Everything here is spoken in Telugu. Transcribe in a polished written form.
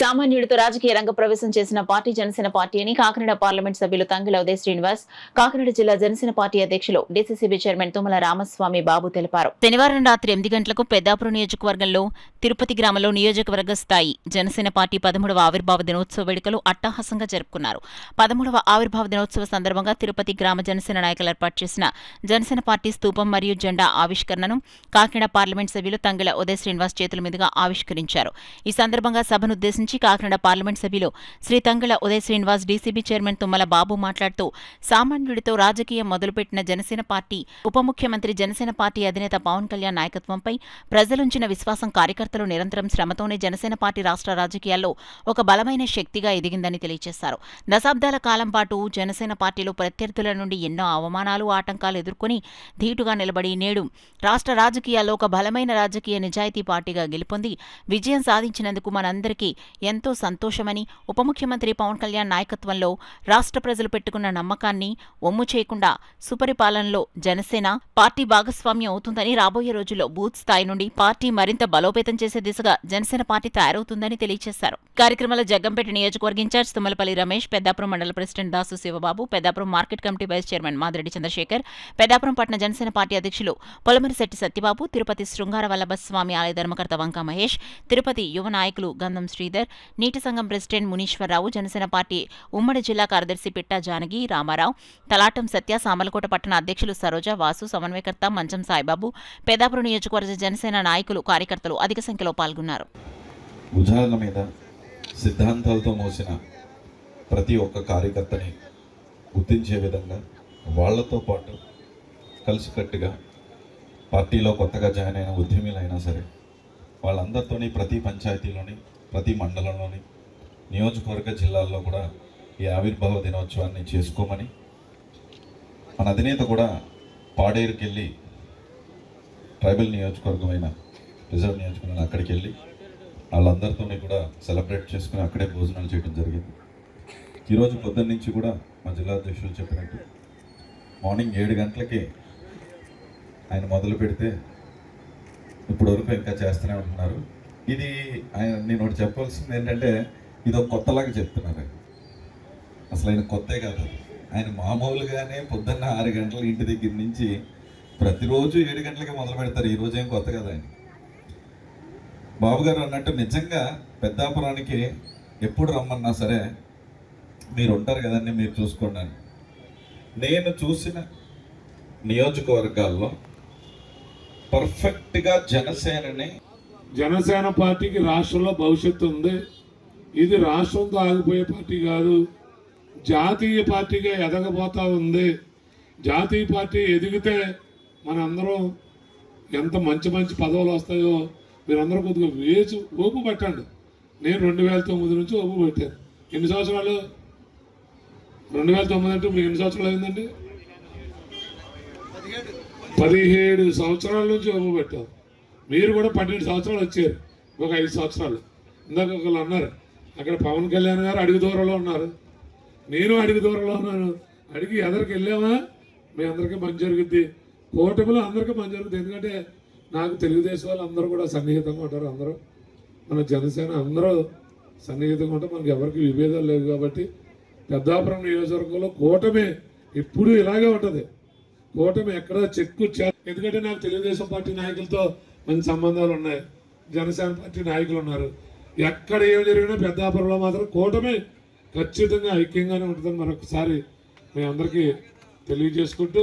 సామాన్యుడితో రాజకీయ రంగ ప్రవేశం చేసిన పార్టీ జనసేన పార్టీ అని కాకినాడ పార్లమెంట్ సభ్యులు తంగిల ఉదయ్ శ్రీనివాస్, కాకినాడ జిల్లా జనసేన పార్టీ అధ్యక్షులు డీసీసీబీ చైర్మన్ తుమ్మల రామస్వామి బాబు తెలిపారు. శనివారం రాత్రి 8 గంటలకు పెద్దాపురం నియోజకవర్గంలో తిరుపతి గ్రామంలో నియోజకవర్గ స్థాయి జనసేన పార్టీ 13వ ఆవిర్భావ దినోత్సవ వేడుకలు అట్టహాసంగా జరుపుకున్నారు. 13వ ఆవిర్భావ దినోత్సవ సందర్భంగా తిరుపతి గ్రామ జనసేన నాయకులు ఏర్పాటు చేసిన జనసేన పార్టీ స్తూపం మరియు జెండా ఆవిష్కరణను కాకినాడ పార్లమెంట్ సభ్యులు తంగిల ఉదయ్ శ్రీనివాస్ చేతుల మీదుగా ఆవిష్కరించారు. ఈ సందర్భంగా సభను ఉద్దేశించి కాకినాడ పార్లమెంట్ సభ్యులు శ్రీ తంగిల ఉదయ్ శ్రీనివాస్, డీసీబీ చైర్మన్ తుమ్మల బాబు మాట్లాడుతూ సామాన్యుడితో రాజకీయం మొదలుపెట్టిన జనసేన పార్టీ ఉప ముఖ్యమంత్రి జనసేన పార్టీ అధినేత పవన్ కళ్యాణ్ నాయకత్వంపై ప్రజలుంచిన విశ్వాసం, కార్యకర్తలు నిరంతరం శ్రమతోనే జనసేన పార్టీ రాష్ట్ర రాజకీయాల్లో ఒక బలమైన శక్తిగా ఎదిగిందని తెలియజేశారు. దశాబ్దాల కాలం పాటు జనసేన పార్టీలో ప్రత్యర్థుల నుండి ఎన్నో అవమానాలు, ఆటంకాలు ఎదుర్కొని ధీటుగా నిలబడి నేడు రాష్ట్ర రాజకీయాల్లో ఒక బలమైన రాజకీయ నిజాయితీ పార్టీగా గెలుపొంది విజయం సాధించినందుకు మనందరికీ ఎంతో సంతోషమని, ఉప ముఖ్యమంత్రి పవన్ కళ్యాణ్ నాయకత్వంలో రాష్ట్ర ప్రజలు పెట్టుకున్న నమ్మకాన్ని ఒమ్ము చేయకుండా సుపరిపాలనలో జనసేన పార్టీ భాగస్వామ్యం అవుతుందని, రాబోయే రోజుల్లో బూత్ స్థాయి నుండి పార్టీ మరింత బలోపేతం చేసే దిశగా జనసేన పార్టీ తయారవుతుందని తెలియజేశారు. కార్యక్రమంలో జగ్గంపేట నియోజకవర్గ ఇన్ఛార్జ్ తుమ్మలపల్లి రమేష్, పెద్దాపురం మండల president Dasu Sivababu, Peddapuram market committee vice chairman Madireddy Chandrasekhar, Peddapuram పట్టణ జనసేన పార్టీ అధ్యక్షులు పొలమరిశెట్టి సత్యబాబు, తిరుపతి శృంగార వల్లభ స్వామి ఆలయ ధర్మకర్త వంక మహేష్, తిరుపతి యువ నాయకులు గంధం శ్రీధర్, నీటి సంఘం ప్రెసిడెంట్ మునీశ్వరరావు, జనసేన పార్టీ ఉమ్మడి జిల్లా కార్యదర్శి పిట్టా జానకి, రామారావు, తలాటం సత్య, సామలకోట పట్టణ అధ్యక్షులు సరోజ, వాసు, సమన్వయకర్త మంచం సాయిబాబు, పెద్దాపురం నియోజకవర్గ జనసేన నాయకులు, కార్యకర్తలు అధిక సంఖ్యలో పాల్గొన్నారు. భుజాల మీద సిద్ధాంతాలతో మోసిన ప్రతి ఒక్క కార్యకర్తని గుర్తించే విధంగా వాళ్లతో పాటు కలిసికట్టుగా పార్టీలో కొత్తగా జాయిన్ అయిన ఉద్యమీలైనా సరే వాళ్ళందరితోని ప్రతి పంచాయతీలోని, ప్రతి మండలంలోని, నియోజకవర్గ జిల్లాల్లో కూడా ఈ ఆవిర్భావ దినోత్సవాన్ని చేసుకోమని మన అధినేత కూడా పాడేరుకి వెళ్ళి ట్రైబల్ నియోజకవర్గమైన రిజర్వ్ నియోజకవర్గం అక్కడికి వెళ్ళి వాళ్ళందరితోని కూడా సెలబ్రేట్ చేసుకుని అక్కడే భోజనాలు చేయడం జరిగింది. ఈరోజు పొద్దున్న నుంచి కూడా మా జిల్లా అధ్యక్షులు చెప్పినట్టు మార్నింగ్ 7 గంటలకి ఆయన మొదలు పెడితే ఇప్పుడు వరకు ఇంకా చేస్తూనే ఉంటున్నారు. ఇది ఆయన నేను ఒకటి చెప్పాల్సింది ఏంటంటే ఇది ఒక కొత్తలాగా చెప్తున్నారు. అసలు ఆయన కొత్తే కాదు, ఆయన మామూలుగానే పొద్దున్న 6 గంటల ఇంటి దగ్గర నుంచి ప్రతిరోజు 7 గంటలకి మొదలు పెడతారు. ఈరోజు ఏం కొత్త కదా ఆయన. బాబు గారు అన్నట్టు నిజంగా పెద్దాపురానికి ఎప్పుడు రమ్మన్నా సరే మీరు ఉంటారు కదండి, మీరు చూసుకోండి. నేను చూసిన నియోజకవర్గాల్లో పర్ఫెక్ట్గా జనసేన పార్టీకి రాష్ట్రంలో భవిష్యత్తు ఉంది. ఇది రాష్ట్రంతో ఆగిపోయే పార్టీ కాదు, జాతీయ పార్టీగా ఎదగబోతా ఉంది. జాతీయ పార్టీ ఎదిగితే మనందరం ఎంత మంచి మంచి పదవులు వస్తాయో మీరందరూ కొద్దిగా ఓపు పట్టండి. నేను 2009 నుంచి ఓపు పెట్టాను. ఎన్ని సంవత్సరాలు? 2009 అంటే మీకు ఎన్ని సంవత్సరాలు అయిందండి? 17 సంవత్సరాల నుంచి ఓపు పెట్టాం. మీరు కూడా 12 సంవత్సరాలు వచ్చారు, ఒక 5 సంవత్సరాలు. ఇందాక ఒకళ్ళు అన్నారు అక్కడ పవన్ కళ్యాణ్ గారు అడుగు దూరంలో ఉన్నారు, నేను అడుగు దూరంలో ఉన్నాను. అడిగి ఎదరికి వెళ్ళామా మీ అందరికీ మంచి జరుగుద్ది, కూటమిలో అందరికీ మంచి జరుగుతుంది. ఎందుకంటే నాకు తెలుగుదేశం వాళ్ళు అందరూ కూడా సన్నిహితంగా ఉంటారు. అందరూ మన జనసేన అందరూ సన్నిహితంగా ఉంటారు. మనకి ఎవరికి విభేదాలు లేవు. కాబట్టి పెద్దాపురం నియోజకవర్గంలో కూటమి ఎప్పుడు ఇలాగే ఉంటుంది. కూటమి ఎక్కడ ఎందుకంటే నాకు తెలుగుదేశం పార్టీ నాయకులతో మంచి సంబంధాలు ఉన్నాయి, జనసేన పార్టీ నాయకులు ఉన్నారు. ఎక్కడ ఏం జరిగినా పెద్దాపురంలో మాత్రం కూటమి ఖచ్చితంగా ఐక్యంగానే ఉంటుందని మరొకసారి మీ అందరికీ తెలియజేసుకుంటూ